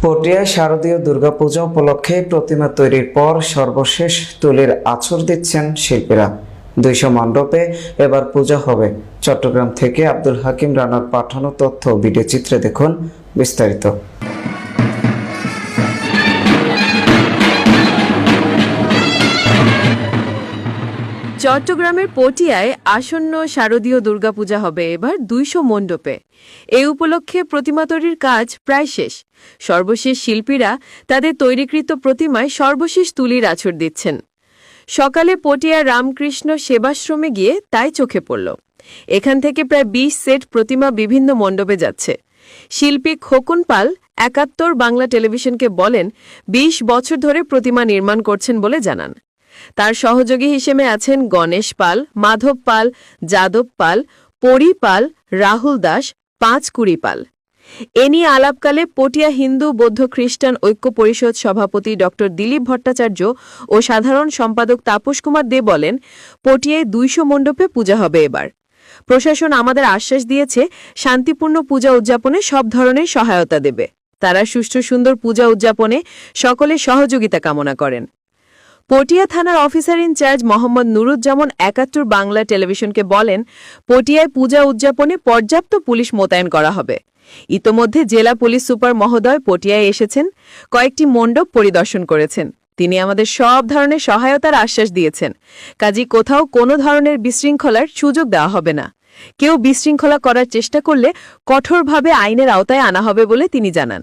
পটিয়ায় শারদীয় দুর্গাপূজা উপলক্ষে প্রতিমা তৈরির পর সর্বশেষ তুলির আঁচড় দিচ্ছেন শিল্পীরা। 200 মণ্ডপে এবার পূজা হবে। চট্টগ্রাম থেকে আব্দুল হাকিম রানার পাঠানো তথ্য ভিডিও চিত্রে দেখুন বিস্তারিত। চট্টগ্রামের পটিয়ায় আসন্ন শারদীয় দুর্গাপূজা হবে এবার 200 মণ্ডপে। এই উপলক্ষে প্রতিমা তৈরির কাজ প্রায় শেষ। সর্বশেষ শিল্পীরা তাদের তৈরিকৃত প্রতিমায় সর্বশেষ তুলির আঁচড় দিচ্ছেন। সকালে পটিয়া রামকৃষ্ণ সেবাশ্রমে গিয়ে তাই চোখে পড়ল। এখান থেকে প্রায় 20 সেট প্রতিমা বিভিন্ন মণ্ডপে যাচ্ছে। শিল্পী খোকন পাল 71 বাংলা টেলিভিশনকে বলেন, 20 বছর ধরে প্রতিমা নির্মাণ করছেন বলে জানান। তার সহযোগী হিসেবে আছেন গণেশ পাল, মাধব পাল, যাদব পাল, পরি পাল, রাহুল দাস, পাঁচকুড়ি পাল। এ নিয়ে আলাপকালে পটিয়া হিন্দু বৌদ্ধ খ্রিস্টান ঐক্য পরিষদ সভাপতি ড দিলীপ ভট্টাচার্য ও সাধারণ সম্পাদক তাপস কুমার দে বলেন, পটিয়ায় 200 মণ্ডপে পূজা হবে এবার। প্রশাসন আমাদের আশ্বাস দিয়েছে শান্তিপূর্ণ পূজা উদযাপনে সব ধরনের সহায়তা দেবে। তারা সুষ্ঠু সুন্দর পূজা উদযাপনে সকলের সহযোগিতা কামনা করেন। পটিয়া থানার অফিসার ইনচার্জ মোহাম্মদ নুরুজ্জামান 71 বাংলা টেলিভিশনকে বলেন, পটিয়ায় পূজা উদযাপনে পর্যাপ্ত পুলিশ মোতায়েন করা হবে। ইতোমধ্যে জেলা পুলিশ সুপার মহোদয় পটিয়ায় এসেছেন, কয়েকটি মণ্ডপ পরিদর্শন করেছেন। তিনি আমাদের সব ধরনের সহায়তার আশ্বাস দিয়েছেন। কাজেই কোথাও কোনো ধরনের বিশৃঙ্খলার সুযোগ দেওয়া হবে না। কেউ বিশৃঙ্খলা করার চেষ্টা করলে কঠোরভাবে আইনের আওতায় আনা হবে বলে তিনি জানান।